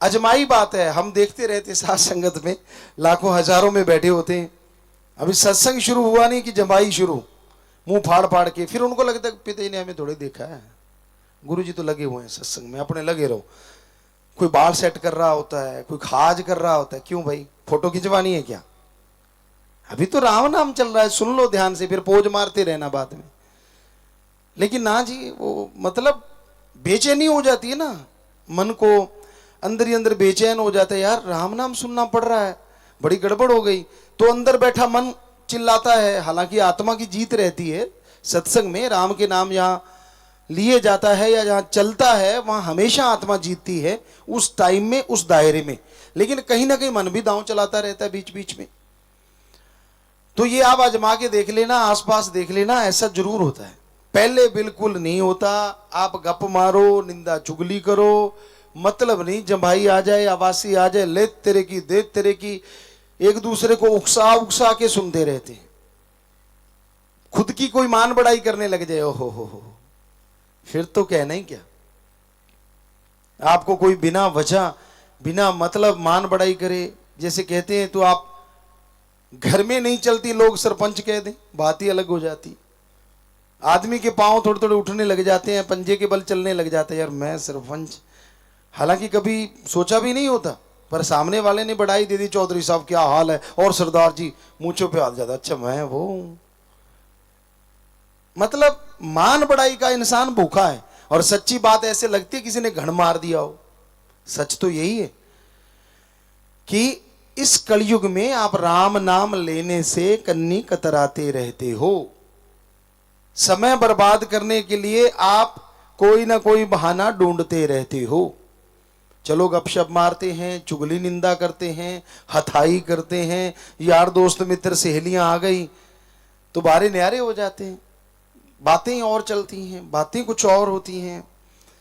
Azmaei बात है। हम देखते रहते साथ संगत में लाखों हजारों में बैठे होते हैं, अभी सत्संग शुरू हुआ नहीं कि जमाई शुरू, मुंह फाड़ फाड़ के। फिर उनको लगता है पिता ने हमें थोड़े देखा है, गुरुजी तो लगे हुए हैं सत्संग में, अपने लगे रहो। कोई बाल सेट कर रहा होता है, कोई खाज कर रहा होता है। क्यों भाई, फोटो खिंचवानी है क्या? अभी तो राम नाम चल रहा है, सुन लो ध्यान से, फिर पोज मारते रहना बाद में। लेकिन ना जी, वो मतलब बेचैनी हो जाती है ना, मन को अंदर ही अंदर बेचैन हो जाता है, यार राम नाम सुनना पड़ रहा है, बड़ी गड़बड़ हो गई। तो अंदर बैठा मन चिल्लाता है, हालांकि आत्मा की जीत रहती है सत्संग में। राम के नाम जहां लिए जाता है या जहां चलता है वहां हमेशा आत्मा जीतती है, उस टाइम में, उस दायरे में। लेकिन कहीं ना कहीं मन भी दांव चलाता रहता है बीच बीच में। तो ये आप आजमा के देख लेना, आसपास देख लेना, ऐसा जरूर होता है। पहले बिल्कुल नहीं होता। आप गप मारो, निंदा चुगली करो, मतलब नहीं, जम्भाई आ जाए, आवासी आ जाए, ले तेरे की दे तेरे की, एक दूसरे को उकसा उकसा के सुनते रहते हैं। खुद की कोई मान बढ़ाई करने लग जाए, ओहो हो, फिर तो कहना ही क्या। आपको कोई बिना वजह बिना मतलब मान बढ़ाई करे, जैसे कहते हैं तो आप घर में नहीं चलती, लोग सरपंच कह दें, बात ही अलग हो जाती। आदमी के पांव थोड़े थोड़े उठने लग जाते हैं, पंजे के बल चलने लग जाते हैं, यार मैं सरपंच, हालांकि कभी सोचा भी नहीं होता, पर सामने वाले ने बढ़ाई दे दी, चौधरी साहब क्या हाल है, और सरदार जी मूंछों पे हाथ जाता, अच्छा मैं वो। मतलब मान बढ़ाई का इंसान भूखा है। और सच्ची बात ऐसे लगती है किसी ने घण मार दिया हो। सच तो यही है कि इस कलयुग में आप राम नाम लेने से कन्नी कतराते रहते हो। समय बर्बाद करने के लिए आप कोई ना कोई बहाना ढूंढते रहते हो। चलो गपशप मारते हैं, चुगली निंदा करते हैं, हथाई करते हैं, यार दोस्त मित्र सहेलियां आ गई तो बारे न्यारे हो जाते हैं, बातें और चलती हैं, बातें कुछ और होती हैं।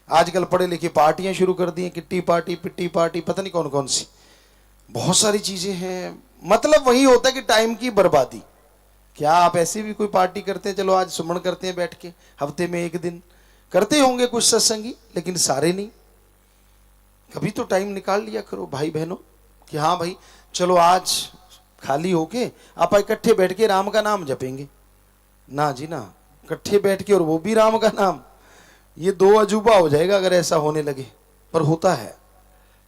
आजकल पढ़े लिखे पार्टियां शुरू कर दी हैं, किट्टी पार्टी, पिट्टी पार्टी, पता नहीं कौन कौन सी, बहुत सारी चीजें हैं। मतलब वही होता है कि टाइम की बर्बादी। क्या आप ऐसी भी कोई पार्टी करते हैं? चलो आज सुमन करते हैं बैठ के, हफ्ते में एक दिन करते होंगे कुछ सत्संगी, लेकिन सारे नहीं। कभी तो टाइम निकाल लिया करो भाई बहनों कि हाँ भाई चलो आज खाली होके आप इकट्ठे बैठ के राम का नाम जपेंगे। ना जी ना, इकट्ठे बैठ के और वो भी राम का नाम, ये दो अजूबा हो जाएगा अगर ऐसा होने लगे। पर होता है।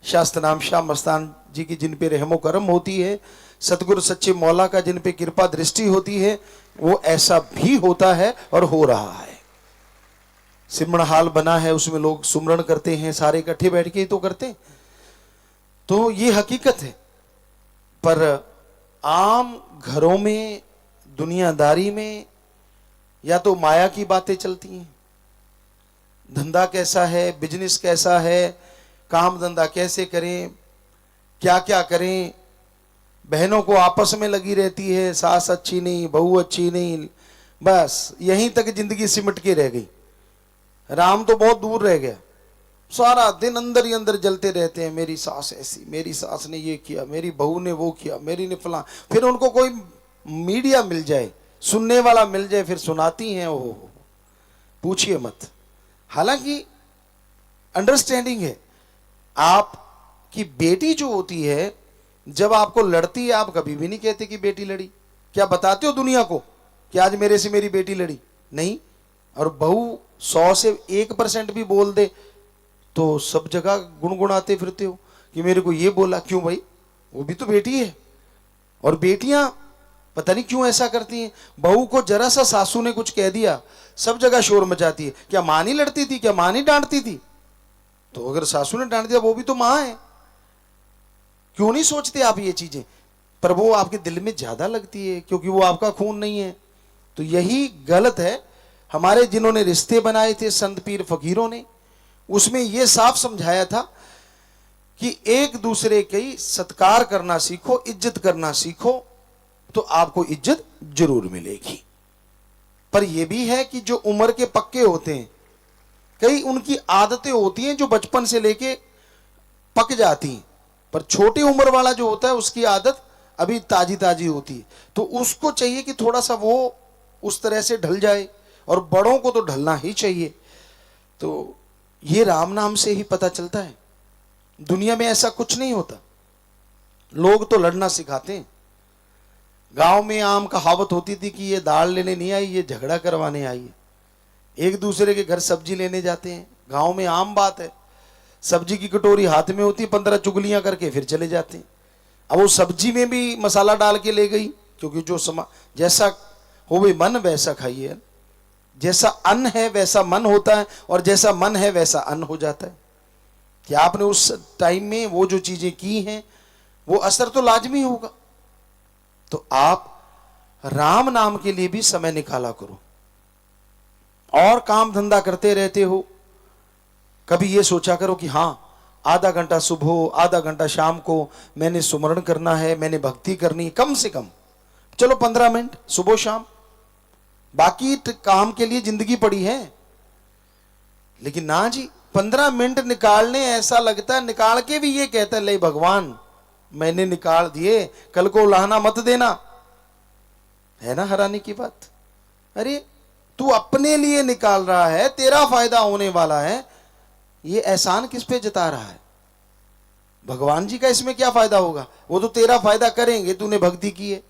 शास्त्र नाम शाह मस्तान जी की जिन पे रहमो करम होती है, सतगुरु सच्चे मौला का जिन पे कृपा दृष्टि होती है, वो ऐसा भी होता है और हो रहा है। सिमरण हाल बना है, उसमें लोग सुमरण करते हैं, सारे इकट्ठे बैठ के ही तो करते हैं। तो ये हकीकत है। पर आम घरों में, दुनियादारी में या तो माया की बातें चलती हैं, धंधा कैसा है, बिजनेस कैसा है, काम धंधा कैसे करें, क्या क्या करें। बहनों को आपस में लगी रहती है, सास अच्छी नहीं, बहू अच्छी नहीं, बस यहीं तक जिंदगी सिमट के रह गई। राम तो बहुत दूर रह गया। सारा दिन अंदर ही अंदर जलते रहते हैं, मेरी सास ऐसी, मेरी सास ने ये किया, मेरी बहू ने वो किया, मेरी ने फला। फिर उनको कोई मीडिया मिल जाए, सुनने वाला मिल जाए, फिर सुनाती हैं, ओहो पूछिए मत। हालांकि अंडरस्टैंडिंग है। आपकी बेटी जो होती है, जब आपको लड़ती है, आप कभी भी नहीं कहते कि बेटी लड़ी। क्या बताते हो दुनिया को कि आज मेरे से मेरी बेटी लड़ी? नहीं। और बहू 100 से 1% भी बोल दे तो सब जगह गुनगुनाते फिरते हो कि मेरे को ये बोला। क्यों भाई, वो भी तो बेटी है। और बेटियां पता नहीं क्यों ऐसा करती हैं, बहू को जरा सा सासू ने कुछ कह दिया, सब जगह शोर मचाती है। क्या मां नहीं लड़ती थी? क्या मां नहीं डांटती थी? तो अगर सासू ने डांट दिया, वो भी तो मां है। क्यों नहीं सोचते आप ये चीजें? पर वो आपके दिल में ज्यादा लगती है क्योंकि वो आपका खून नहीं है। तो यही गलत है। हमारे जिन्होंने रिश्ते बनाए थे संत पीर फकीरों ने, उसमें यह साफ समझाया था कि एक दूसरे की सत्कार करना सीखो, इज्जत करना सीखो, तो आपको इज्जत जरूर मिलेगी। पर यह भी है कि जो उम्र के पक्के होते हैं, कई उनकी आदतें होती हैं जो बचपन से लेके पक जाती हैं, पर छोटी उम्र वाला जो होता है उसकी आदत अभी ताजी ताजी होती है। तो उसको चाहिए कि थोड़ा सा वो उस तरह से ढल जाए, और बड़ों को तो ढलना ही चाहिए। तो ये राम नाम से ही पता चलता है। दुनिया में ऐसा कुछ नहीं होता। लोग तो लड़ना सिखाते हैं। गांव में आम कहावत होती थी कि ये दाल लेने नहीं आई, ये झगड़ा करवाने आई है। एक दूसरे के घर सब्जी लेने जाते हैं, गांव में आम बात है। सब्जी की कटोरी हाथ में होती, 15 चुगलियां करके फिर चले जाते हैं। अब वो सब्जी में भी मसाला डाल के ले गई, क्योंकि जो जैसा हो भी मन वैसा खाइए। जैसा अन्न है वैसा मन होता है, और जैसा मन है वैसा अन्न हो जाता है। कि आपने उस टाइम में वो जो चीजें की हैं वो असर तो लाजमी होगा। तो आप राम नाम के लिए भी समय निकाला करो। और काम धंधा करते रहते हो, कभी ये सोचा करो कि हाँ, आधा घंटा सुबह आधा घंटा शाम को मैंने सुमरण करना है, मैंने भक्ति करनी है। कम से कम चलो 15 मिनट सुबह शाम, बाकी काम के लिए जिंदगी पड़ी है। लेकिन ना जी, 15 मिनट निकालने ऐसा लगता है, निकाल के भी ये कहता है ले भगवान मैंने निकाल दिए, कल को उलाहना मत देना। है ना हैरानी की बात। अरे तू अपने लिए निकाल रहा है, तेरा फायदा होने वाला है, ये एहसान किस पे जता रहा है? भगवान जी का इसमें क्या फायदा होगा? वो तो तेरा फायदा करेंगे, तूने भक्ति की है।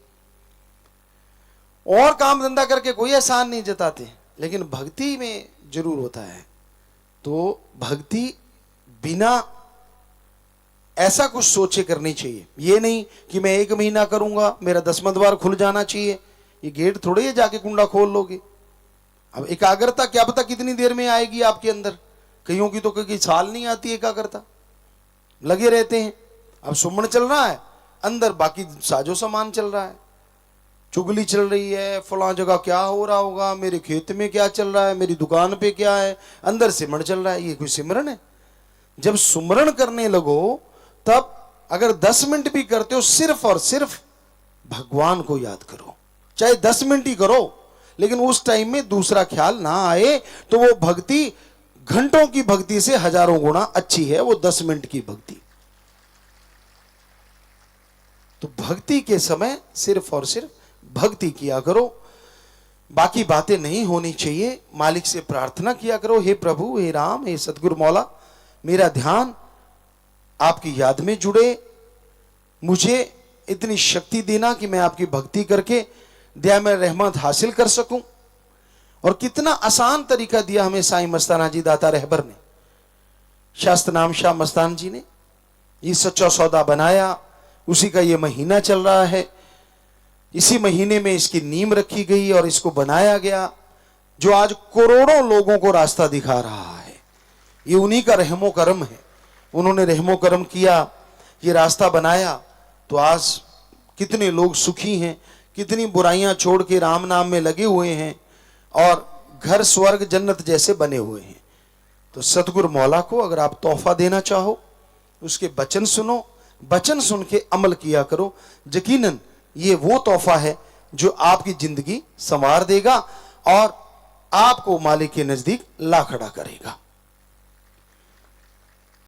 और काम धंधा करके कोई एहसान नहीं जताते, लेकिन भक्ति में जरूर होता है। तो भक्ति बिना ऐसा कुछ सोचे करनी चाहिए। ये नहीं कि मैं 1 महीना करूंगा, मेरा 10वां द्वार खुल जाना चाहिए। ये गेट थोड़े ही जाके कुंडा खोल लोगे। अब एकाग्रता क्या पता कितनी देर में आएगी आपके अंदर। कईयों की तो कई साल नहीं आती एकाग्रता, लगे रहते हैं। अब सुमन चल रहा है, अंदर बाकी साजो सामान चल रहा है, चुगली चल रही है, फलां जगह क्या हो रहा होगा, मेरे खेत में क्या चल रहा है, मेरी दुकान पे क्या है, अंदर सिमरन चल रहा है। ये कोई सिमरन है? जब सुमरण करने लगो तब अगर 10 मिनट भी करते हो, सिर्फ और सिर्फ भगवान को याद करो। चाहे 10 मिनट ही करो, लेकिन उस टाइम में दूसरा ख्याल ना आए, तो वो भक्ति घंटों की भक्ति से हजारों गुना अच्छी है, वो 10 मिनट की भक्ति। तो भक्ति के समय सिर्फ और सिर्फ भक्ति किया करो, बाकी बातें नहीं होनी चाहिए। मालिक से प्रार्थना किया करो, हे प्रभु, हे राम, हे सतगुरु मौला, मेरा ध्यान आपकी याद में जुड़े, मुझे इतनी शक्ति देना कि मैं आपकी भक्ति करके दया में रहमत हासिल कर सकूं। और कितना आसान तरीका दिया हमें साईं मस्ताना जी दाता रहबर ने, शास्त्र नाम शाह मस्तान जी ने। ये सच्चा सौदा बनाया, उसी का ये महीना चल रहा है। इसी महीने में इसकी नींव रखी गई और इसको बनाया गया, जो आज करोड़ों लोगों को रास्ता दिखा रहा है। ये उन्हीं का रहमो करम है। उन्होंने रहमो करम किया, ये रास्ता बनाया, तो आज कितने लोग सुखी हैं, कितनी बुराइयां छोड़ के राम नाम में लगे हुए हैं, और घर स्वर्ग जन्नत जैसे बने हुए हैं। तो सतगुरु मौला को अगर आप तोहफा देना चाहो, उसके वचन सुनो, वचन सुन के अमल किया करो। यकीनन ये वो तोहफा है जो आपकी जिंदगी संवार देगा और आपको मालिक के नजदीक ला खड़ा करेगा।